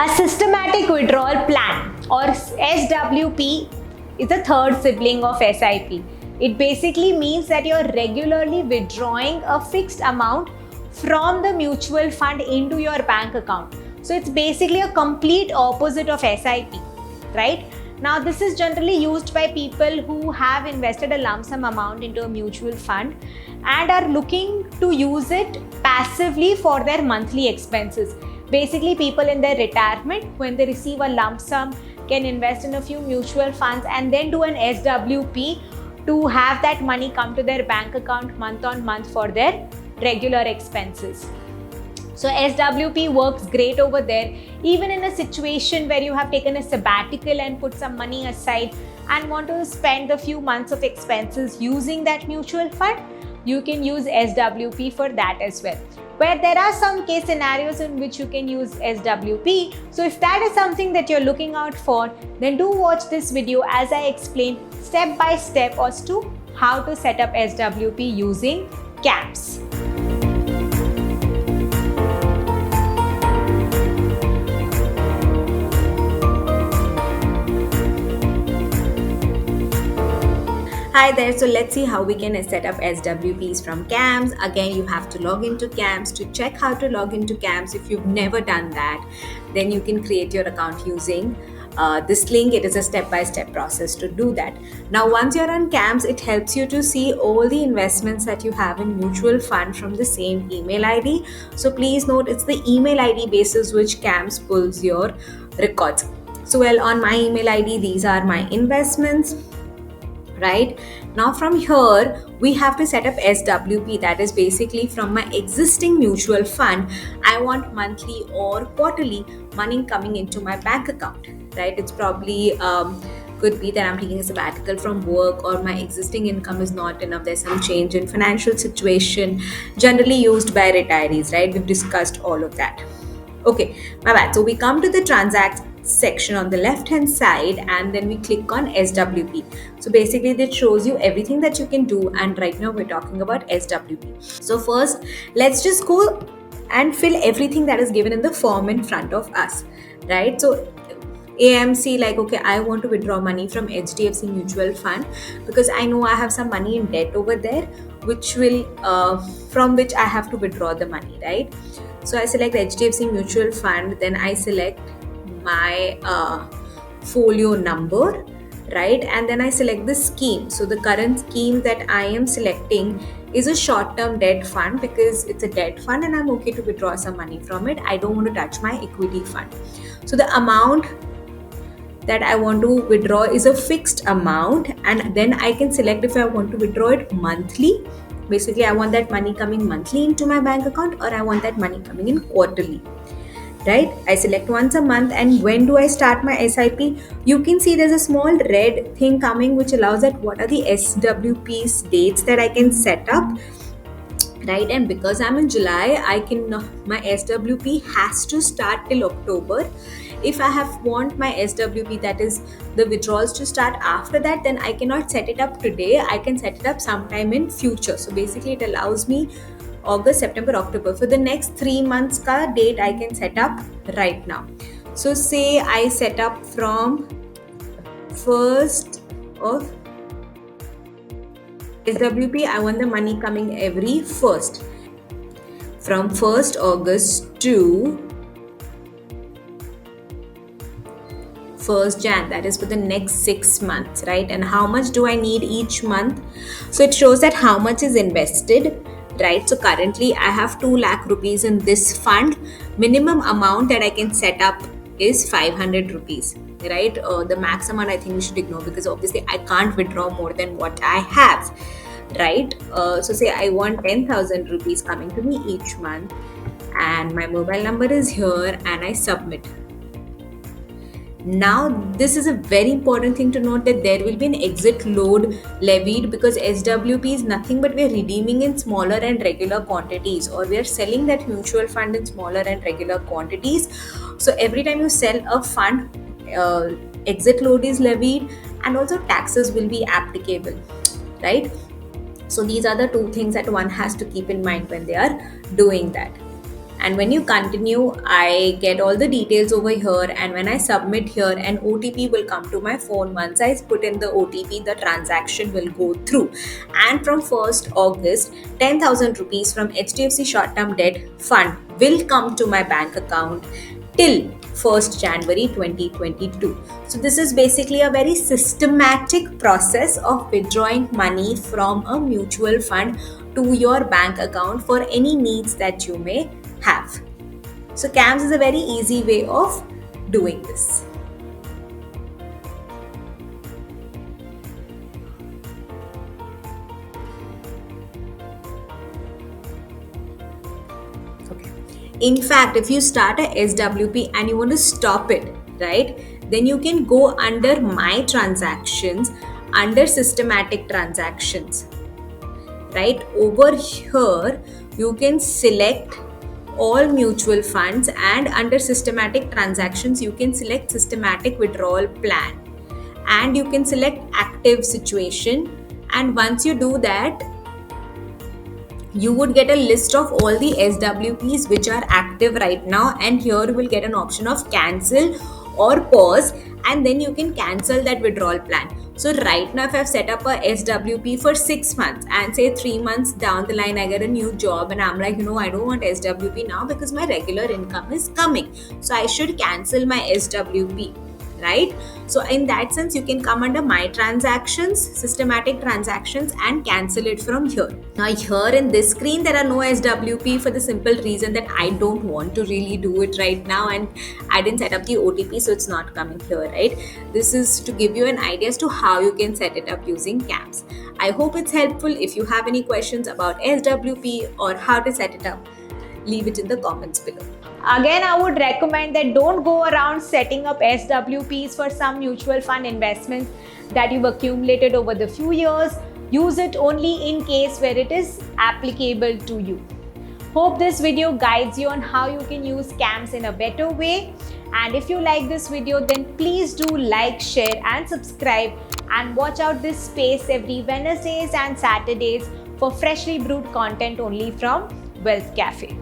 A systematic withdrawal plan, or SWP, is the third sibling of SIP. It basically means that you're regularly withdrawing a fixed amount from the mutual fund into your bank account. So it's basically a complete opposite of SIP, right? Now, this is generally used by people who have invested a lump sum amount into a mutual fund and are looking to use it passively for their monthly expenses. Basically, people in their retirement, when they receive a lump sum, can invest in a few mutual funds and then do an SWP to have that money come to their bank account month on month for their regular expenses. So SWP works great over there. Even in a situation where you have taken a sabbatical and put some money aside and want to spend a few months of expenses using that mutual fund, you can use SWP for that as well. Where there are some case scenarios in which you can use SWP. So if that is something that you're looking out for, then do watch this video as I explain step by step as to how to set up SWP using CAMS. Hi there, so let's see how we can set up SWPs from CAMS. Again, you have to log into CAMS. To check how to log into CAMS, if you've never done that, then you can create your account using this link. It is a step-by-step process to do that. Now, once you're on CAMS, it helps you to see all the investments that you have in mutual fund from the same email ID. So please note, it's the email ID basis which CAMS pulls your records. So well, on my email ID, these are my investments. Right now, from here we have to set up SWP, that is basically from my existing mutual fund. I want monthly or quarterly money coming into my bank account, right? It's probably could be that I'm taking a sabbatical from work, or my existing income is not enough. There's some change in financial situation, generally used by retirees, right? We've discussed all of that. Okay, my bad. So we come to the transact section on the left hand side, and then we click on SWP. So basically that shows you everything that you can do, and right now we're talking about SWP. So first, let's just go and fill everything that is given in the form in front of us, right? So AMC, like, okay, I want to withdraw money from HDFC mutual fund because I know I have some money in debt over there, which will from which I have to withdraw the money, right? So I select HDFC mutual fund, then I select my folio number, right? And then I select the scheme. So the current scheme that I am selecting is a short-term debt fund because it's a debt fund and I'm okay to withdraw some money from it. I don't want to touch my equity fund. So the amount that I want to withdraw is a fixed amount, and then I can select if I want to withdraw it monthly. Basically, I want that money coming monthly into my bank account, or I want that money coming in quarterly. Right? I select once a month. And when do I start my SIP? You can see there's a small red thing coming which allows that what are the SWP's dates that I can set up, right? And because I'm in July, my SWP has to start till October. If I want my SWP, that is the withdrawals, to start after that, then I cannot set it up today. I can set it up sometime in future. So basically it allows me August, September, October. For the next 3 months ka date I can set up right now. So say I set up from 1st of SWP, I want the money coming every 1st. From 1st August to 1st Jan, that is for the next 6 months, right? And how much do I need each month? So it shows that how much is invested, right? So currently I have 2 lakh rupees in this fund. Minimum amount that I can set up is 500 rupees, right? The max amount I think we should ignore because obviously I can't withdraw more than what I have, right? So say I want 10,000 rupees coming to me each month, and my mobile number is here, and I submit. Now, this is a very important thing to note, that there will be an exit load levied because SWP is nothing but we are redeeming in smaller and regular quantities, or we are selling that mutual fund in smaller and regular quantities. So every time you sell a fund, exit load is levied, and also taxes will be applicable, right? So these are the 2 things that one has to keep in mind when they are doing that. And when you continue, I get all the details over here, and when I submit here, an OTP will come to my phone. Once I put in the OTP, the transaction will go through. And from 1st August, 10,000 rupees from HDFC short term debt fund will come to my bank account till 1st January 2022. So this is basically a very systematic process of withdrawing money from a mutual fund to your bank account for any needs that you may have. So CAMS is a very easy way of doing this. Okay. In fact, if you start a SWP and you want to stop it, right, then you can go under my transactions, under systematic transactions. Right over here, you can select all mutual funds, and under systematic transactions, you can select systematic withdrawal plan, and you can select active situation. And once you do that, you would get a list of all the SWPs which are active right now, and here you will get an option of cancel or pause, and then you can cancel that withdrawal plan. So right now, if I've set up a SWP for 6 months and say 3 months down the line I get a new job and I'm like, I don't want SWP now because my regular income is coming, so I should cancel my SWP, right? So in that sense, you can come under my transactions, systematic transactions, and cancel it from here. Now here in this screen, there are no SWP for the simple reason that I don't want to really do it right now, and I didn't set up the OTP, so it's not coming here, right? This is to give you an idea as to how you can set it up using CAMS. I hope it's helpful. If you have any questions about SWP or how to set it up, leave it in the comments below. Again, I would recommend that don't go around setting up SWPs for some mutual fund investments that you've accumulated over the few years. Use it only in case where it is applicable to you. Hope this video guides you on how you can use CAMS in a better way. And if you like this video, then please do like, share and subscribe, and watch out this space every Wednesdays and Saturdays for freshly brewed content only from Wealth Café.